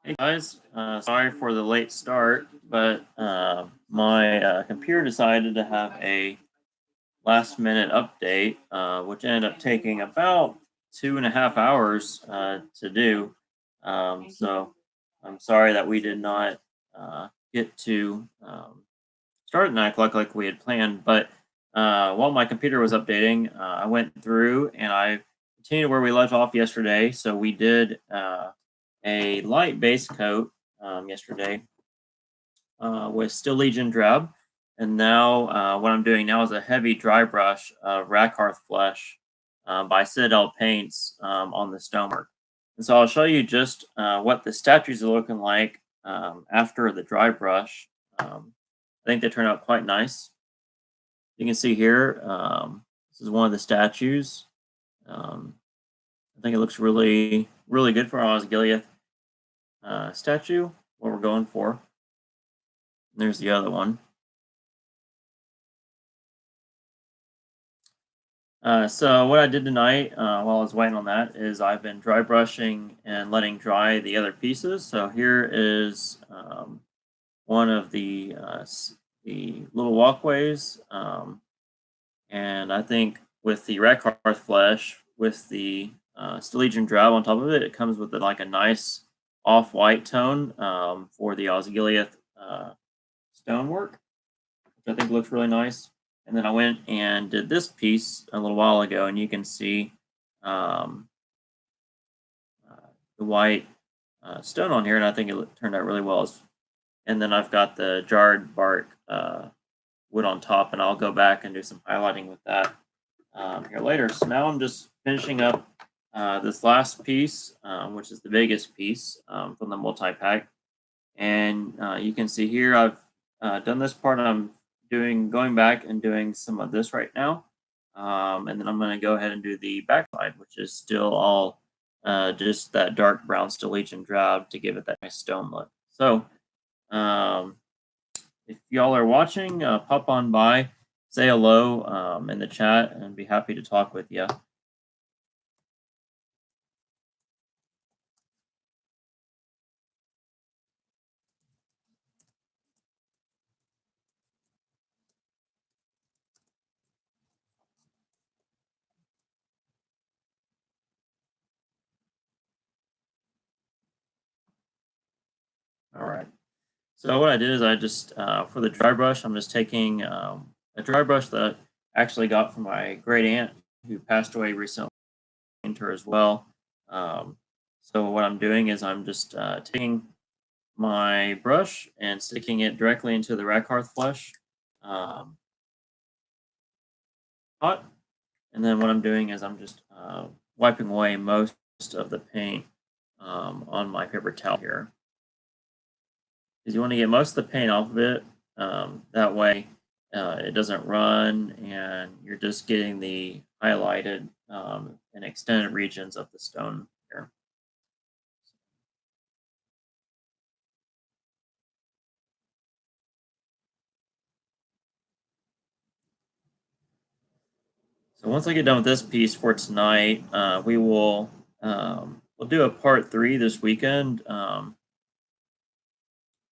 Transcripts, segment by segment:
Hey guys, sorry for the late start, but my computer decided to have a last minute update, which ended up taking about 2.5 hours to do. So I'm sorry that we did not get to start at 9 o'clock like we had planned. But while my computer was updating, I went through and I continued where we left off yesterday. So we did a light base coat yesterday with Still Legion Drab. And now what I'm doing now is a heavy dry brush of Rakarth Flesh by Citadel Paints on the stonework. And so I'll show you just what the statues are looking like after the dry brush. I think they turned out quite nice. You can see here, this is one of the statues. I think it looks really, really good for an Osgiliath statue, what we're going for. And there's the other one. So what I did tonight while I was waiting on that is I've been dry brushing and letting dry the other pieces. So here is one of the little walkways, and I think with the Rakarth Flesh, with the Stylegian Drab on top of it, it comes with like a nice off-white tone for the Osgiliath stonework, which I think looks really nice. And then I went and did this piece a little while ago, and you can see the white stone on here, and I think it turned out really well. And then I've got the jarred bark wood on top, and I'll go back and do some highlighting with that here later. So now I'm just finishing up this last piece, which is the biggest piece from the multi-pack. And you can see here I've done this part. I'm going back and doing some of this right now. And then I'm going to go ahead and do the backside, which is still all just that dark brown Stylegian Drab to give it that nice stone look. So if y'all are watching, pop on by, say hello in the chat, and be happy to talk with you. All right. So what I did is I just, for the dry brush, I'm just taking a dry brush that I actually got from my great aunt who passed away recently, her as well. So what I'm doing is I'm just taking my brush and sticking it directly into the Rakarth Flesh pot. And then what I'm doing is I'm just wiping away most of the paint on my paper towel here. Because you want to get most of the paint off of it. That way it doesn't run and you're just getting the highlighted and extended regions of the stone here. So once I get done with this piece for tonight, we will we'll do a part 3 this weekend,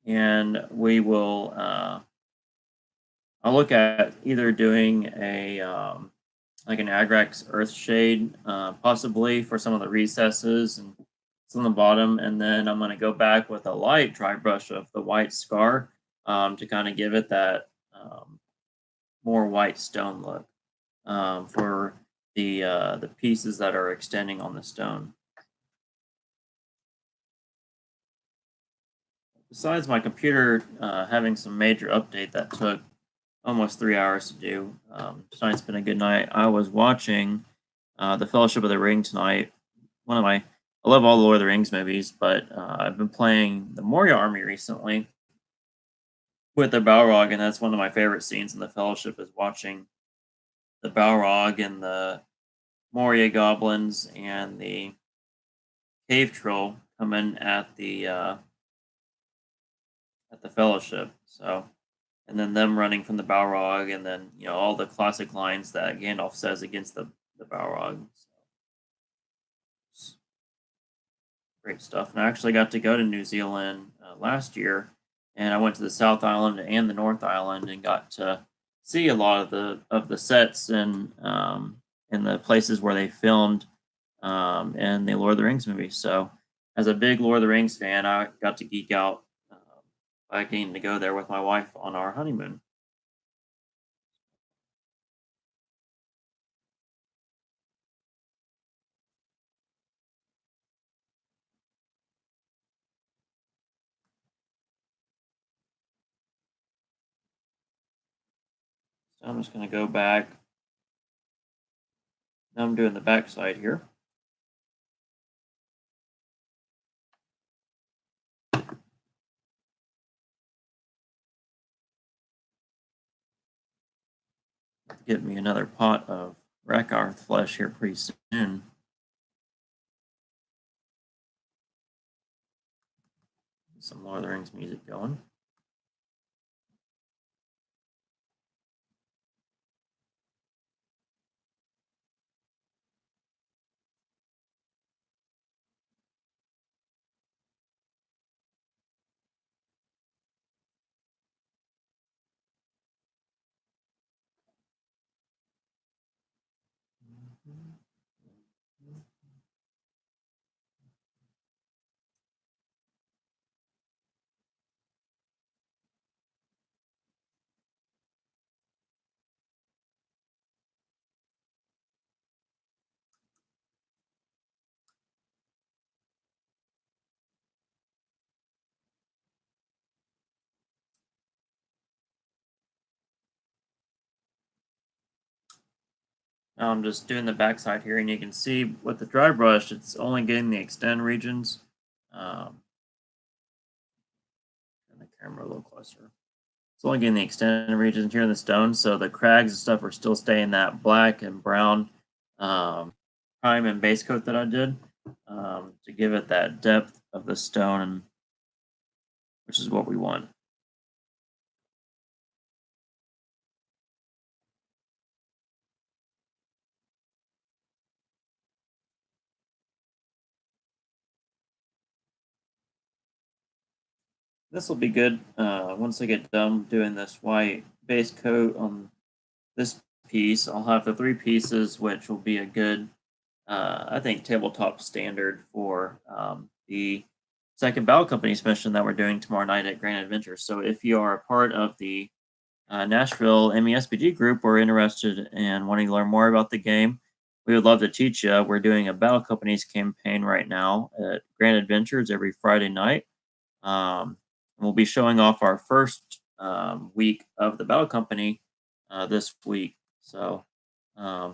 and we will I'll look at either doing a like an Agrax Earth Shade, possibly for some of the recesses and some on the bottom, and then I'm going to go back with a light dry brush of the white scar to kind of give it that more white stone look for the pieces that are extending on the stone. Besides my computer having some major update that took almost 3 hours to do, tonight's been a good night. I was watching the Fellowship of the Ring tonight. I love all the Lord of the Rings movies, but I've been playing the Moria Army recently with the Balrog, and that's one of my favorite scenes in the Fellowship is watching the Balrog and the Moria goblins and the cave troll come in at the Fellowship. So, and then them running from the Balrog, and then all the classic lines that Gandalf says against the Balrog. Great stuff. And I actually got to go to New Zealand last year, and I went to the South Island and the North Island and got to see a lot of the sets and the places where they filmed in the Lord of the Rings movies. So, as a big Lord of the Rings fan, I got to geek out by getting to go there with my wife on our honeymoon. So I'm just going to go back. Now I'm doing the back side here. Get me another pot of Rakarth flesh here pretty soon. Some Lord of the Rings music going. Now I'm just doing the backside here, and you can see with the dry brush, it's only getting the extend regions. Um, and the camera a little closer. It's only getting the extended regions here in the stone, so the crags and stuff are still staying that black and brown um, prime and base coat that I did to give it that depth of the stone, which is what we want. This will be good once I get done doing this white base coat on this piece. I'll have the three pieces, which will be a good I think, tabletop standard for the second Battle Company's mission that we're doing tomorrow night at Grand Adventure. So if you are a part of the Nashville MESPG group or interested in wanting to learn more about the game, we would love to teach you. We're doing a Battle Company's campaign right now at Grand Adventures every Friday night. We'll be showing off our first week of the Battle Company this week. So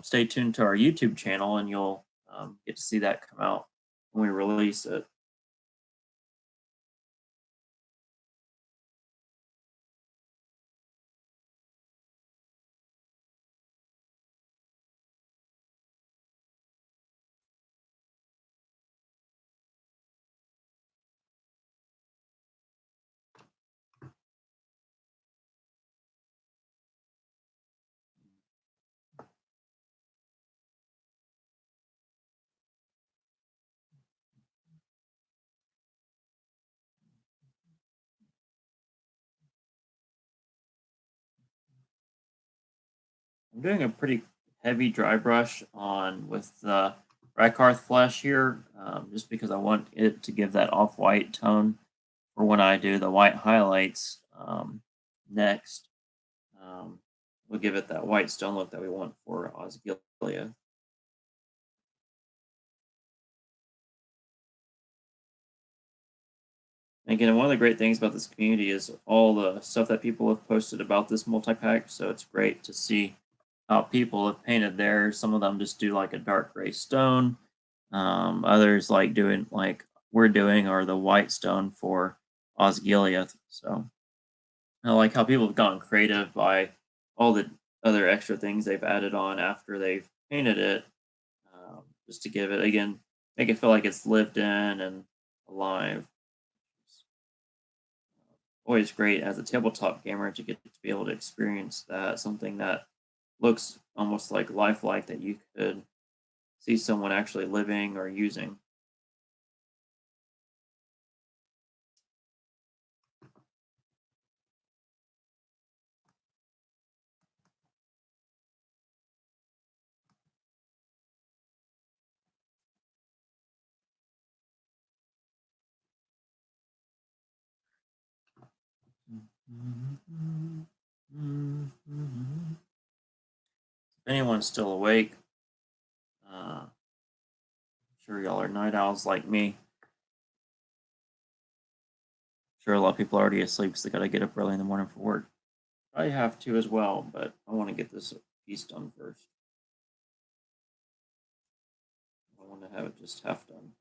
stay tuned to our YouTube channel and you'll get to see that come out when we release it. I'm doing a pretty heavy dry brush on with the Rakarth flesh here, just because I want it to give that off-white tone for when I do the white highlights next. Um, we'll give it that white stone look that we want for Osgiliath. And again, one of the great things about this community is all the stuff that people have posted about this multi-pack. So it's great to see how people have painted theirs. Some of them just do like a dark gray stone. Others like doing like we're doing or the white stone for Osgiliath. So I like how people have gone creative by all the other extra things they've added on after they've painted it, just to give it again, make it feel like it's lived in and alive. Always great as a tabletop gamer to get to be able to experience that, something that looks almost like lifelike that you could see someone actually living or using. If anyone's still awake, I'm sure y'all are night owls like me. Sure, a lot of people are already asleep because they got to get up early in the morning for work. I have to as well, but I want to get this piece done first. I want to have it just half done.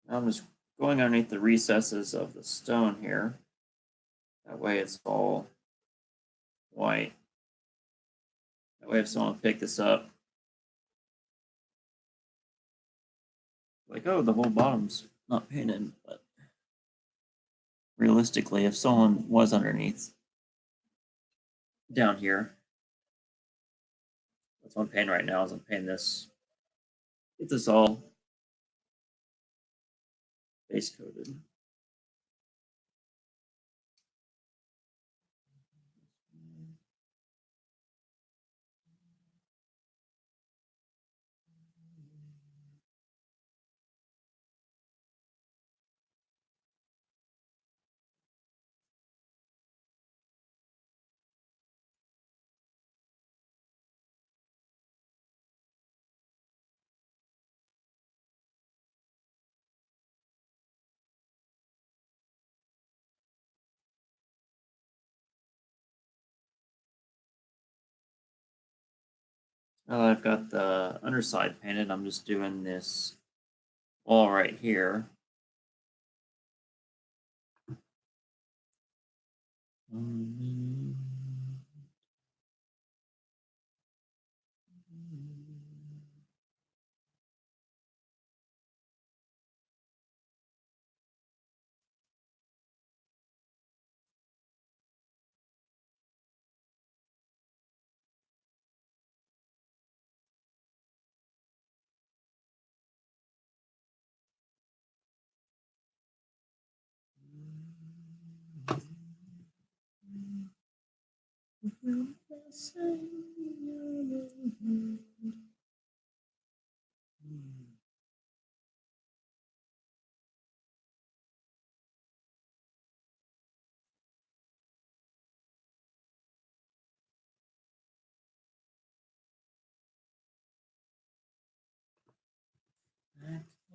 I'm just going underneath the recesses of the stone here. That way it's all white. That way if someone pick this up, like, oh, the whole bottom's not painted, but realistically, if someone was underneath down here, that's what I'm painting right now is I'm painting this, get this all base coated. Now that I've got the underside painted, I'm just doing this wall right here.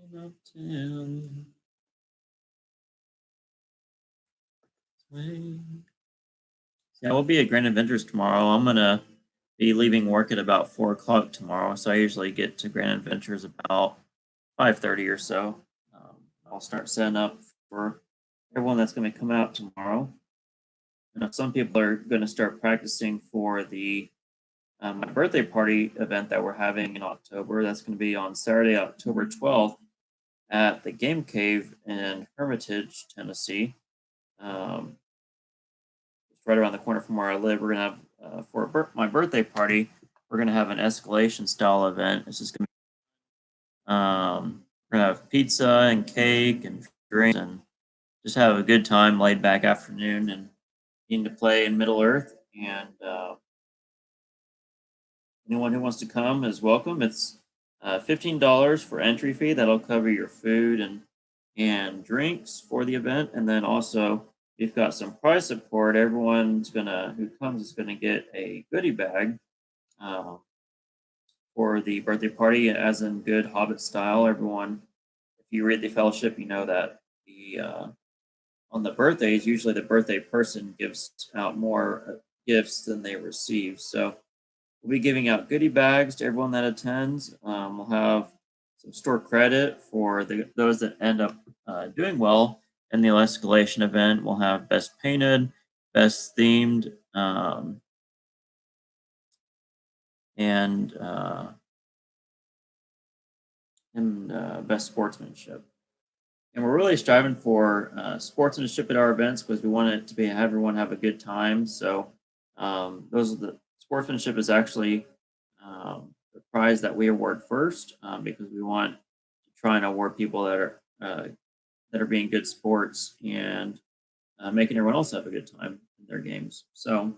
Up 10. Yeah, we'll be at Grand Adventures tomorrow. I'm gonna be leaving work at about 4 o'clock tomorrow, so I usually get to Grand Adventures about 5:30 or so. I'll start setting up for everyone that's gonna be coming out tomorrow. Some people are gonna start practicing for the my birthday party event that we're having in October. That's gonna be on Saturday, October 12th at the Game Cave in Hermitage, Tennessee. Um, it's right around the corner from where I live. We're gonna have my birthday party. We're gonna have an escalation style event. It's just gonna we're gonna have pizza and cake and drinks and just have a good time, laid back afternoon, and getting to play in Middle Earth. And anyone who wants to come is welcome. It's $15 for entry fee. That'll cover your food and drinks for the event, and then also we've got some prize support. Everyone's gonna who comes is gonna get a goodie bag uh, for the birthday party, as in good Hobbit style. Everyone, if you read the Fellowship, you know that the on the birthdays, usually the birthday person gives out more gifts than they receive. So we'll be giving out goodie bags to everyone that attends. We'll have some store credit for those that end up doing well in the escalation event. We'll have best painted, best themed, and best sportsmanship. And we're really striving for sportsmanship at our events because we want it to be have everyone have a good time. So those are the sportsmanship is actually the prize that we award first because we want to try and award people that are being good sports and making everyone else have a good time in their games. So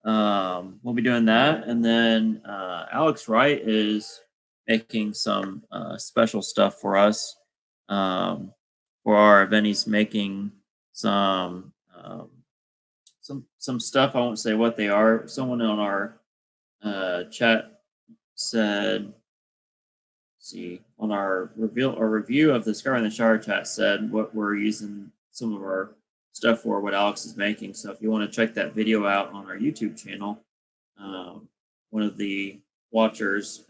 we'll be doing that, and then Alex Wright is making some special stuff for us for our event. He's making some stuff. I won't say what they are. Someone on our chat said, see, on our review of the Scar in the Shower chat said what we're using some of our stuff for, what Alex is making. So if you want to check that video out on our YouTube channel, one of the watchers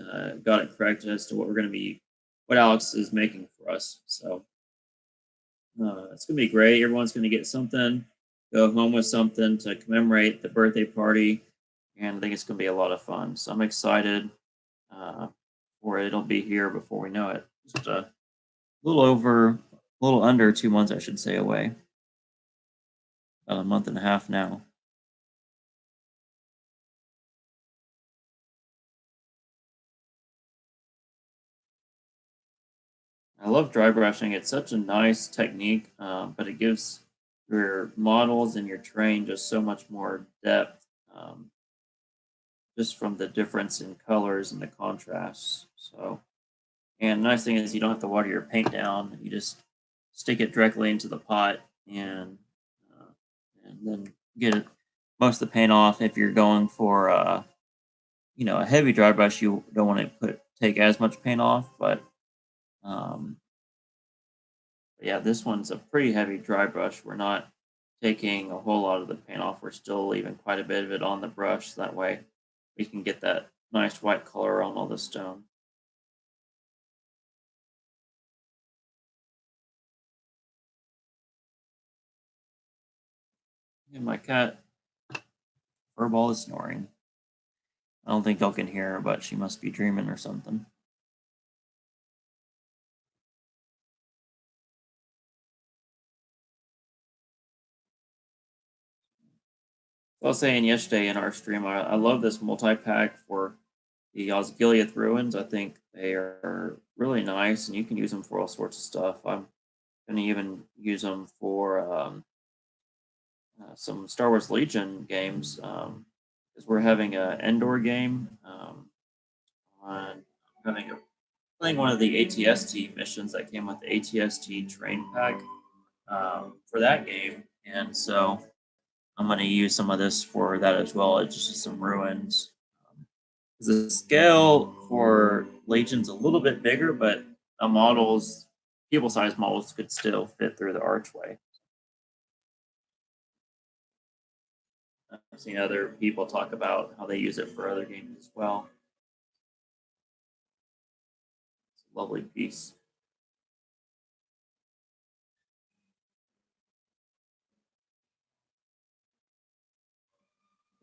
got it correct as to what Alex is making for us. So it's going to be great. Everyone's going to get something, go home with something to commemorate the birthday party, and I think it's going to be a lot of fun. So I'm excited for it. It'll be here before we know it. Just a little under 2 months, I should say, away. About a month and a half now. I love dry brushing. It's such a nice technique, but it gives your models and your terrain just so much more depth, just from the difference in colors and the contrasts. So, and the nice thing is you don't have to water your paint down. You just stick it directly into the pot uh, and then get most of the paint off. If you're going for a heavy dry brush, you don't want to take as much paint off, but um, yeah, this one's a pretty heavy dry brush. We're not taking a whole lot of the paint off. We're still leaving quite a bit of it on the brush. That way we can get that nice white color on all the stone. And my cat, Furball, is snoring. I don't think y'all can hear her, but she must be dreaming or something. I was saying yesterday in our stream, I love this multi-pack for the Osgiliath Ruins. I think they are really nice, and you can use them for all sorts of stuff. I'm going to even use them for some Star Wars Legion games because we're having an Endor game on playing one of the ATST missions that came with the ATST train pack for that game, and so I'm going to use some of this for that as well. It's just some ruins. The scale for Legion's a little bit bigger, but models, people-sized models, could still fit through the archway. I've seen other people talk about how they use it for other games as well. It's a lovely piece.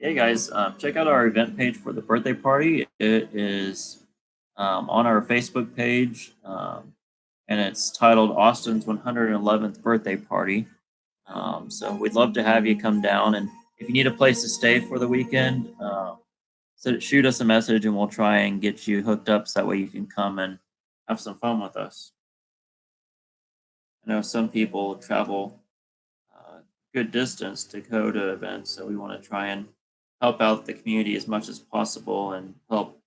Hey guys, check out our event page for the birthday party. It is on our Facebook page, and it's titled Austin's 111th Birthday Party. So we'd love to have you come down, and if you need a place to stay for the weekend, so shoot us a message, and we'll try and get you hooked up so that way you can come and have some fun with us. I know some people travel good distance to go to events, so we want to try and help out the community as much as possible and help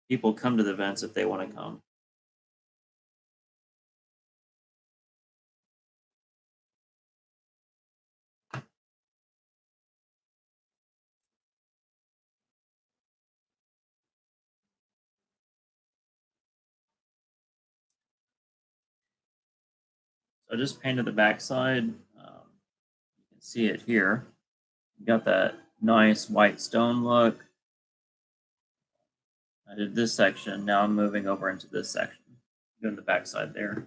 people come to the events if they want to come. So I just painted the backside. You can see it here. You got that nice white stone look. I did this section. Now I'm moving over into this section, doing the backside there.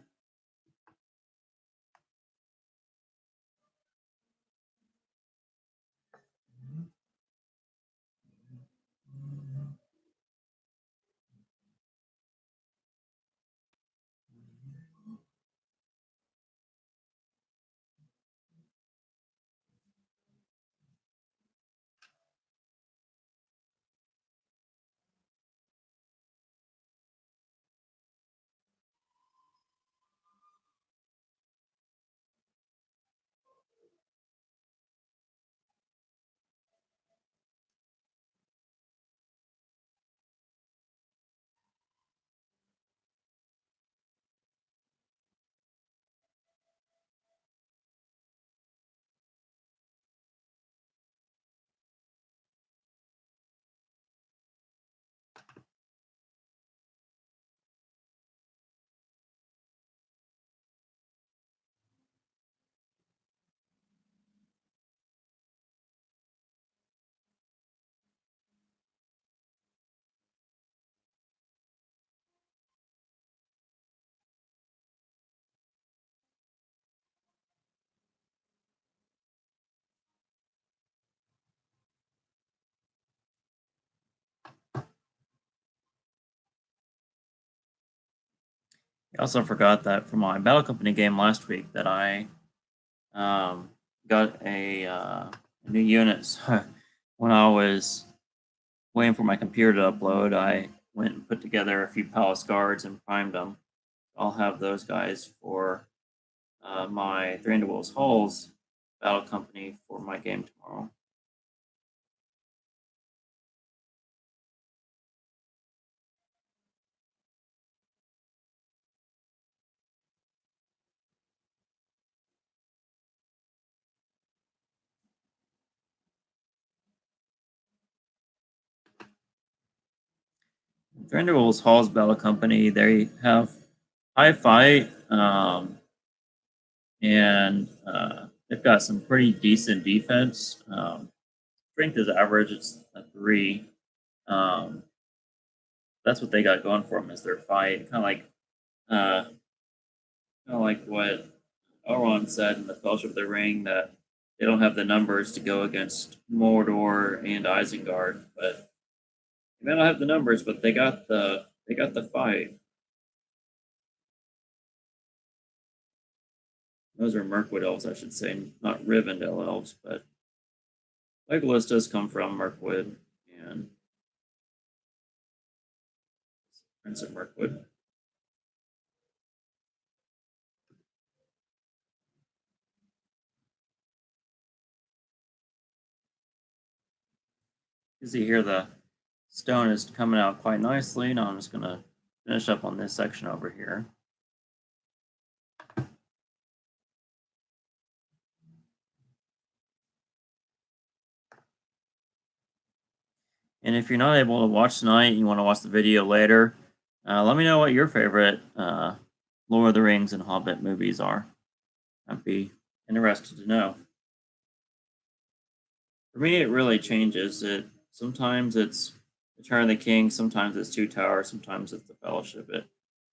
I also forgot that for my Battle Company game last week that I um, got a new unit. So when I was waiting for my computer to upload, I went and put together a few palace guards and primed them. I'll have those guys for my Three Underworlds Halls Battle Company for my game tomorrow. Three Underworlds Halls Battle Company, they have high fight, and they've got some pretty decent defense. Strength is average; it's a 3. Um, that's what they got going for them is their fight, uh, kind of like what Elrond said in the Fellowship of the Ring that they don't have the numbers to go against Mordor and Isengard, but they don't have the numbers, but they got the fight. Those are Mirkwood elves, I should say, not Rivendell elves, but Legolas does come from Mirkwood and Prince of Mirkwood. You see here the stone is coming out quite nicely. Now I'm just going to finish up on this section over here. And if you're not able to watch tonight and you want to watch the video later, let me know what your favorite Lord of the Rings and Hobbit movies are. I'd be interested to know. For me, it really changes. It sometimes it's Return of the King, sometimes it's Two Towers, sometimes it's the Fellowship. I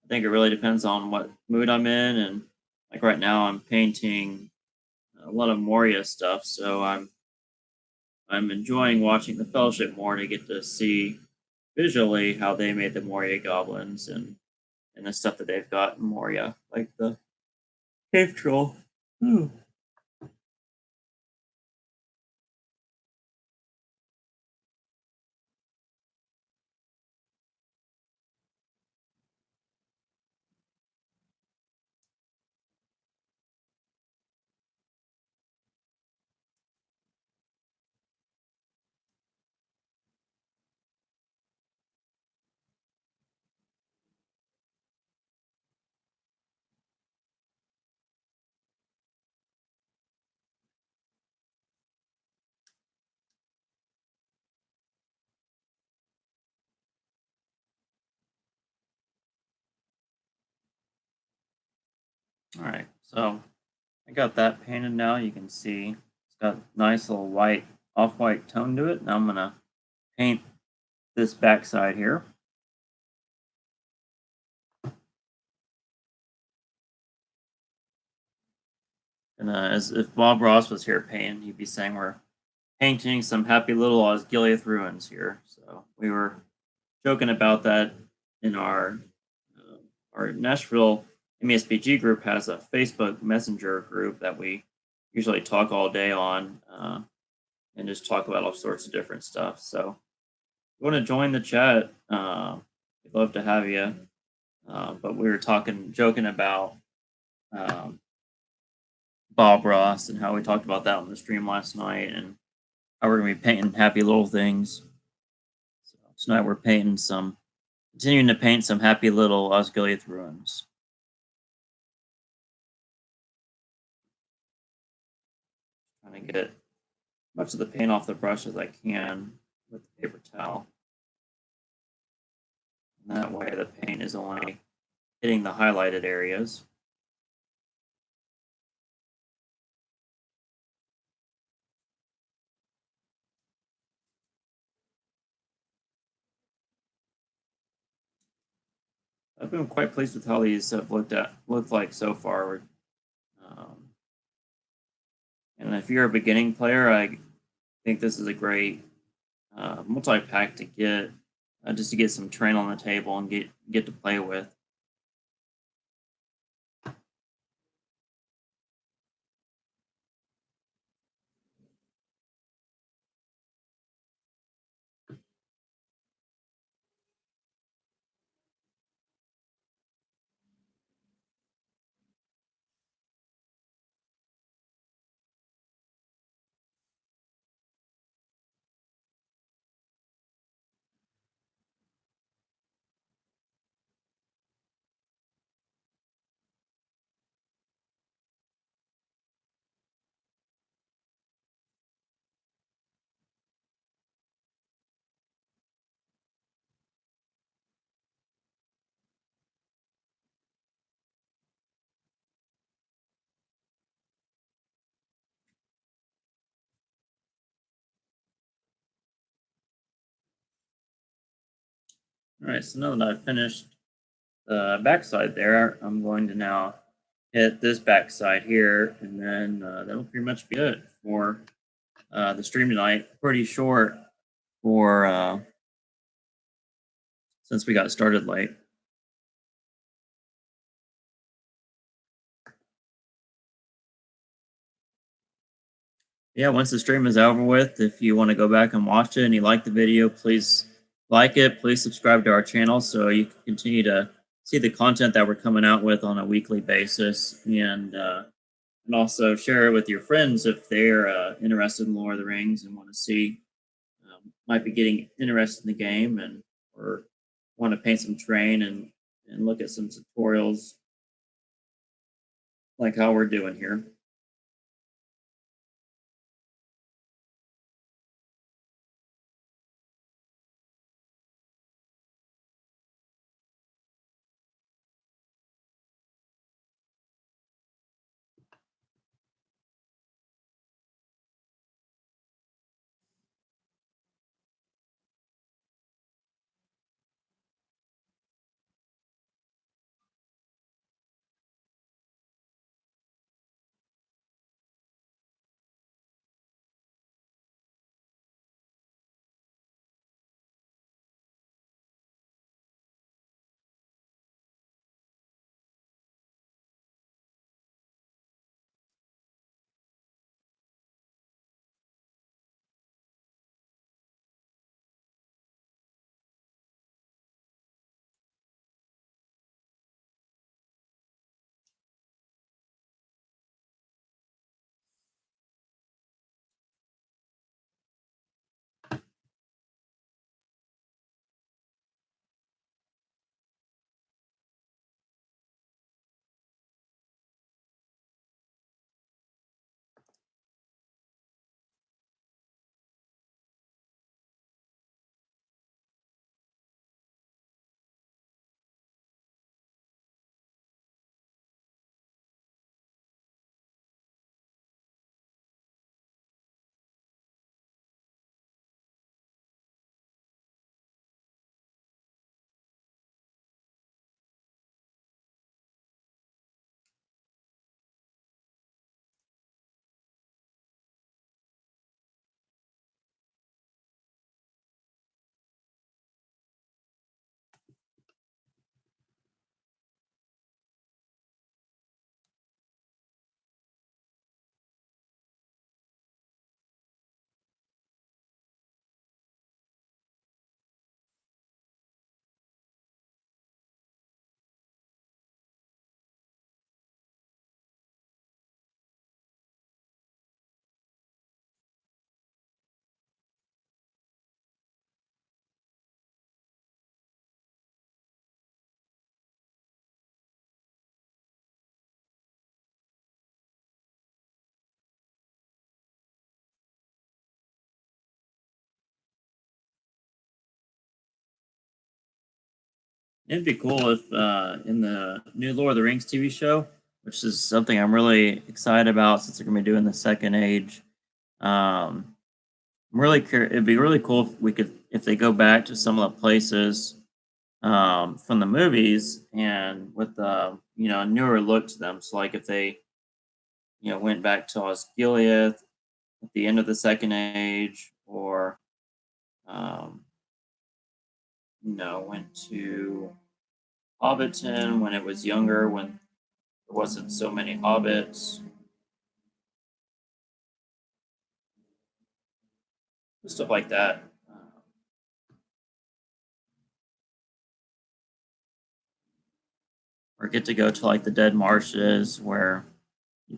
think it really depends on what mood I'm in, and like right now, I'm painting a lot of Moria stuff, so I'm enjoying watching the Fellowship more to get to see visually how they made the Moria goblins and the stuff that they've got in Moria, like the cave troll. Ooh. All right, so I got that painted now. You can see it's got nice little white, off-white tone to it. Now I'm gonna paint this backside here. And as if Bob Ross was here painting, he'd be saying we're painting some happy little Osgiliath ruins here. So we were joking about that in our Nashville MESPG group has a Facebook Messenger group that we usually talk all day on and just talk about all sorts of different stuff. So if you want to join the chat, we'd love to have you. But we were joking about um, Bob Ross and how we talked about that on the stream last night and how we're going to be painting happy little things. So tonight we're continuing to paint some happy little Osgiliath ruins. Trying to get much of the paint off the brush as I can with the paper towel. And that way the paint is only hitting the highlighted areas. I've been quite pleased with how these have looked like so far. Um, and if you're a beginning player, I think this is a great multi-pack to get just to get some terrain on the table and get to play with. All right, so now that I've finished the backside there, I'm going to now hit this backside here, and then that'll pretty much be it for the stream tonight. Pretty short for since we got started late. Yeah, once the stream is over with, if you want to go back and watch it and you like the video, please like it. Please subscribe to our channel so you can continue to see the content that we're coming out with on a weekly basis, and also share it with your friends if they're interested in Lord of the Rings and want to see, might be getting interested in the game and or want to paint some terrain and look at some tutorials like how we're doing here. It'd be cool if in the new Lord of the Rings TV show, which is something I'm really excited about since they're going to be doing the Second Age. I'm really curious. It'd be really cool if we could, if they go back to some of the places from the movies and with a newer look to them. So like if they went back to Osgiliath at the end of the Second Age, or um, went to Hobbiton when it was younger, when there wasn't so many hobbits, stuff like that. Or get to go to like the dead marshes where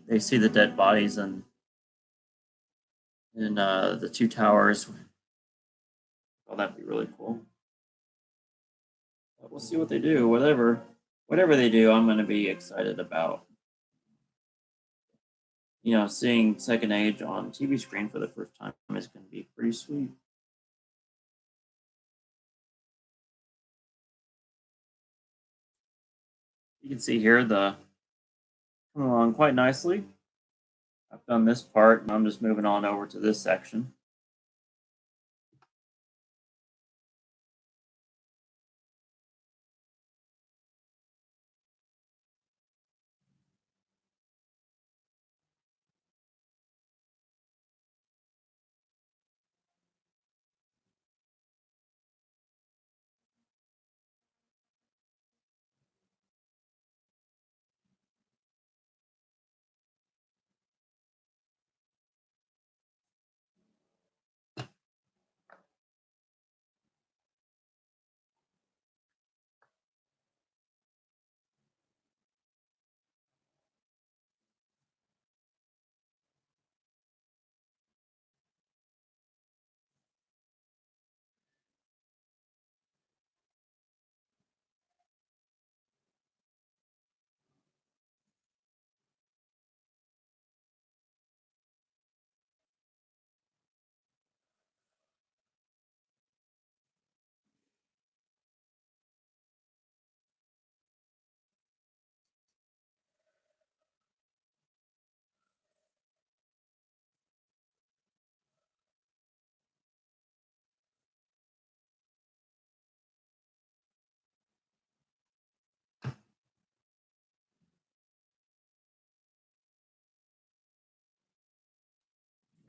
they see the dead bodies and in the two towers. Oh, that'd be really cool. But we'll see what they do. Whatever they do, I'm going to be excited about. Seeing Second Age on TV screen for the first time is going to be pretty sweet. You can see here the coming along quite nicely. I've done this part, and I'm just moving on over to this section.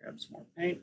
Grab some more paint.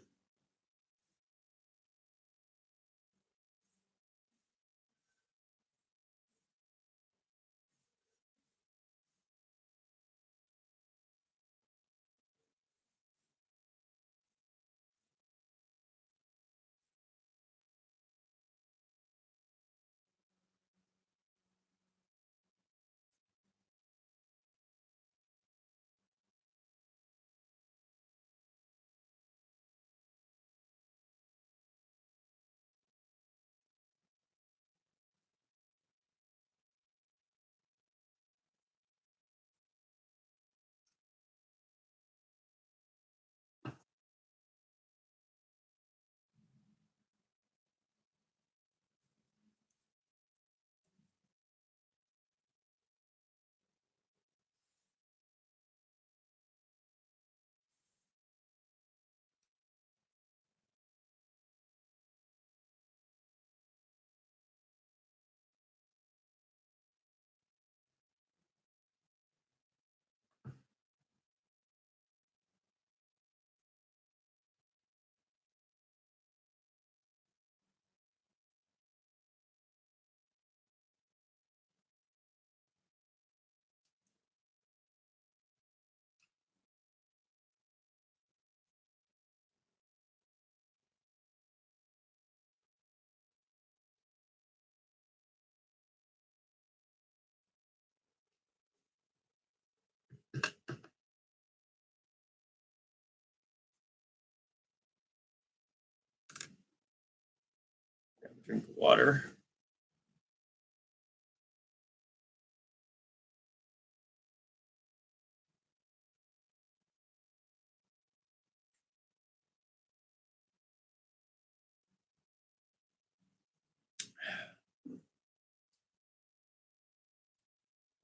Grab a drink of water.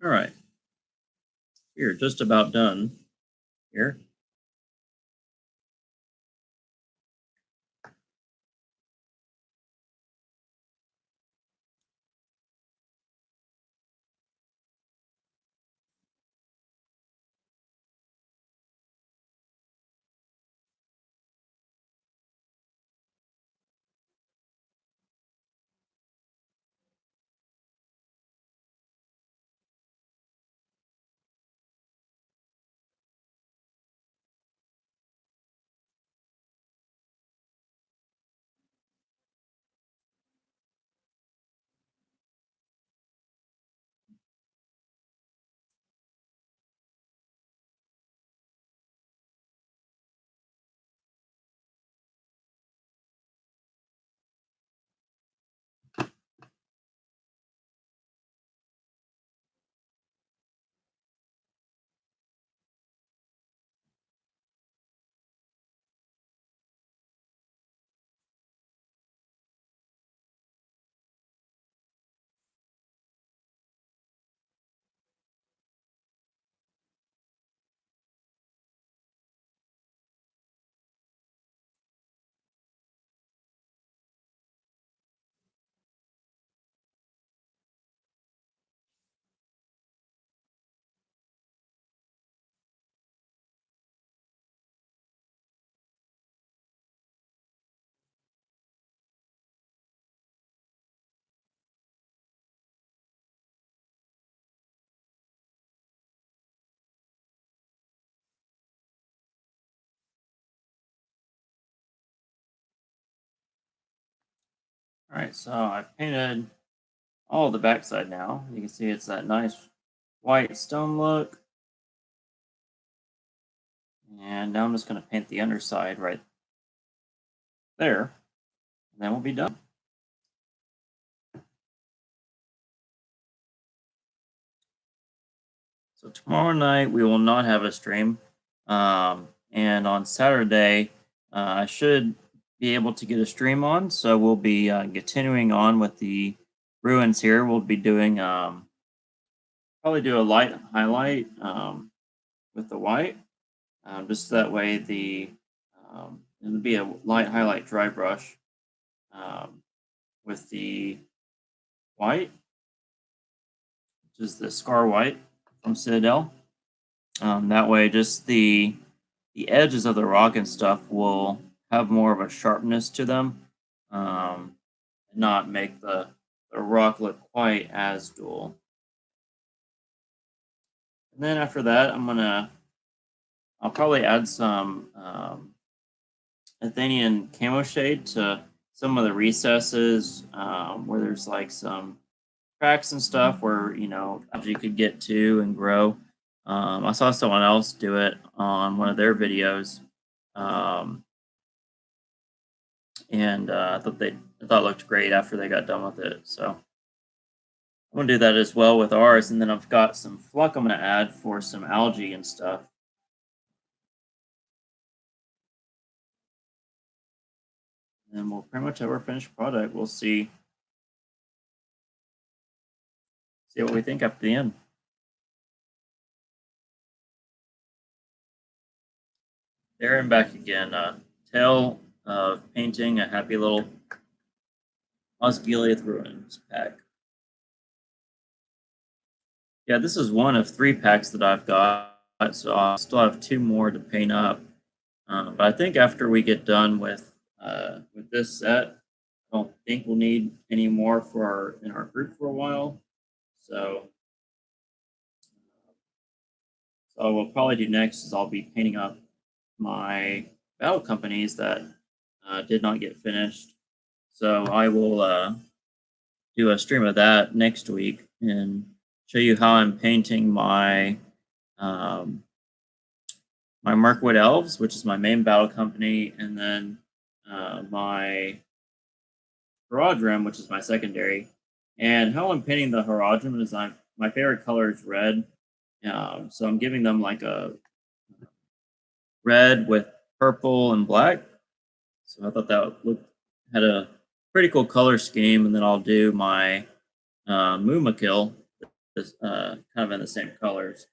All right, we're just about done here. All right, so I've painted all the backside now. You can see it's that nice white stone look. And now I'm just going to paint the underside right there, and then we'll be done. So tomorrow night we will not have a stream, and on Saturday I should be able to get a stream on. So we'll be continuing on with the ruins here. We'll be doing probably do a light highlight with the white, just that way it'll be a light highlight dry brush with the white, which is the Scar White from Citadel. That way, just the edges of the rock and stuff will have more of a sharpness to them, and not make the rock look quite as dull. And then after that, I'll probably add some Athenian camo shade to some of the recesses where there's like some cracks and stuff where algae could get to and grow. I saw someone else do it on one of their videos, um, and I thought it looked great after they got done with it. So I'm gonna do that as well with ours, and then I've got some fluck I'm gonna add for some algae and stuff. And then we'll pretty much have our finished product. We'll see what we think after the end. There and back again. Tale of painting a happy little Osgiliath Ruins pack. Yeah, this is one of 3 packs that I've got, so I still have 2 more to paint up. But I think after we get done with this set, I don't think we'll need any more in our group for a while. So what we'll probably do next is I'll be painting up my battle companies that did not get finished. So I will do a stream of that next week and show you how I'm painting my my Mirkwood Elves, which is my main battle company, and then my Haradrim, which is my secondary. And how I'm painting the Haradrim is my favorite color is red, so I'm giving them like a red with purple and black. So I thought that had a pretty cool color scheme, and then I'll do my Moomakil this kind of in the same colors.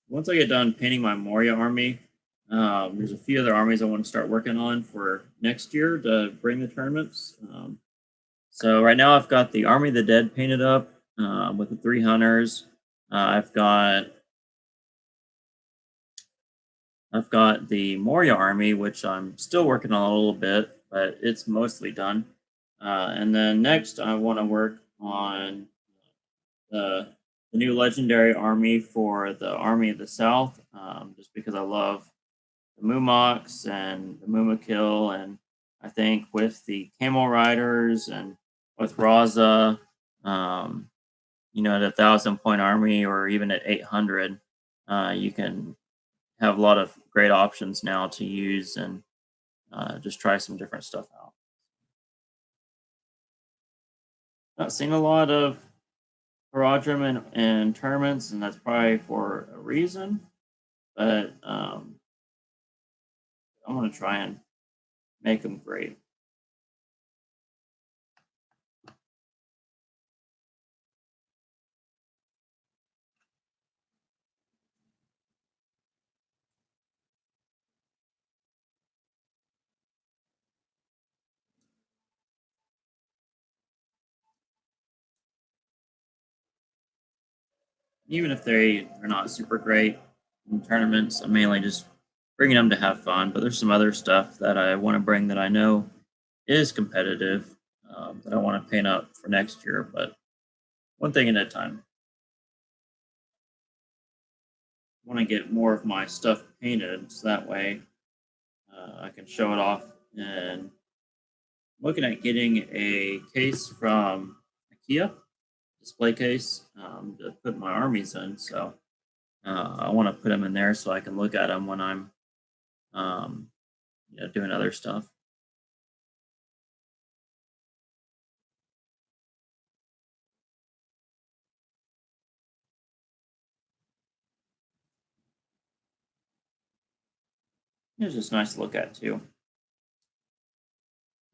Once I get done painting my Moria army, there's a few other armies I want to start working on for next year to bring the tournaments. So right now I've got the Army of the Dead painted up with the 3 hunters. I've got the Moria army, which I'm still working on a little bit, but it's mostly done. And then next I want to work on the new legendary army for the Army of the South, just because I love the Mumox and the Mumakil, and I think with the Camel Riders and with Raza, um, at 1,000 point army or even at 800, you can have a lot of great options now to use and just try some different stuff out. Not seen a lot of Haradrim in tournaments, and that's probably for a reason. But I want to try and make them great. Even if they are not super great in tournaments, I'm mainly just bringing them to have fun. But there's some other stuff that I want to bring that I know is competitive, that I want to paint up for next year. But one thing at a time. I want to get more of my stuff painted so that way I can show it off. And looking at getting a case from IKEA, display case, to put my armies in. So I want to put them in there so I can look at them when I'm um, doing other stuff. It's just nice to look at too.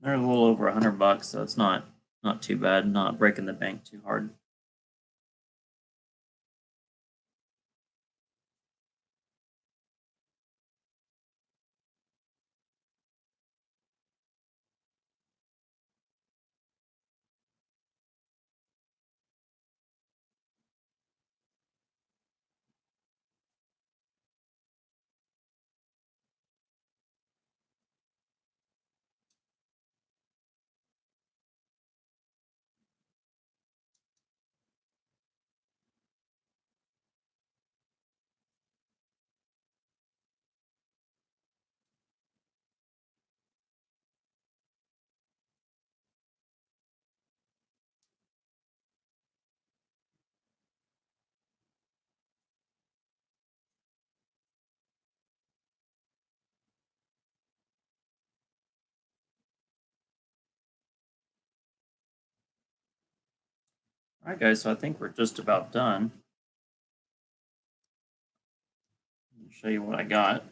They're a little over $100, so it's not too bad. Not breaking the bank too hard. All right, guys. So I think we're just about done. I'll show you what I got.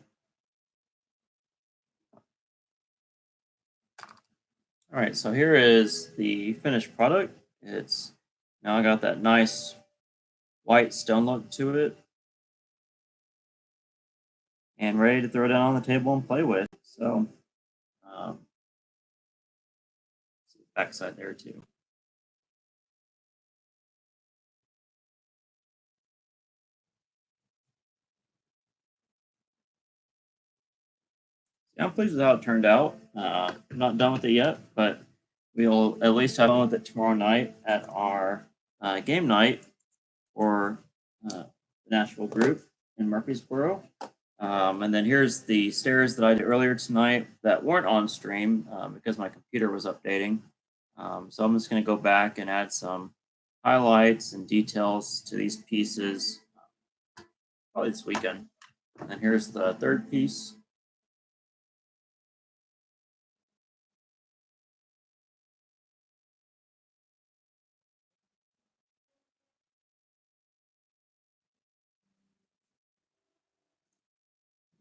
All right, so here is the finished product. It's now I got that nice white stone look to it, and ready to throw down on the table and play with. So, backside there too. Yeah, I'm pleased with how it turned out. I'm not done with it yet, but we'll at least have fun with it tomorrow night at our game night for the Nashville group in Murfreesboro. And then here's the stairs that I did earlier tonight that weren't on stream because my computer was updating. So I'm just going to go back and add some highlights and details to these pieces probably this weekend. And here's the third piece.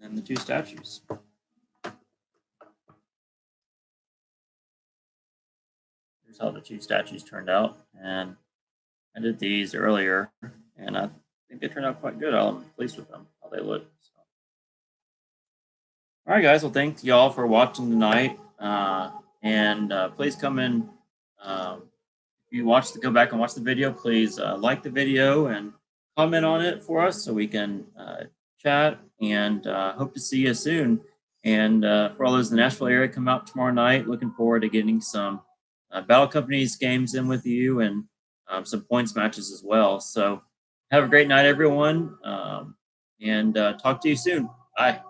And the two statues. There's how the two statues turned out. And I did these earlier, and I think they turned out quite good. I'm pleased with them, how they look. So. All right, guys. Well, thank y'all for watching tonight. And please come in. Um, if you go back and watch the video, please like the video and comment on it for us so we can chat. And hope to see you soon. And for all those in the Nashville area, come out tomorrow night. Looking forward to getting some Battle Companies games in with you and some points matches as well. So have a great night, everyone. And talk to you soon. Bye.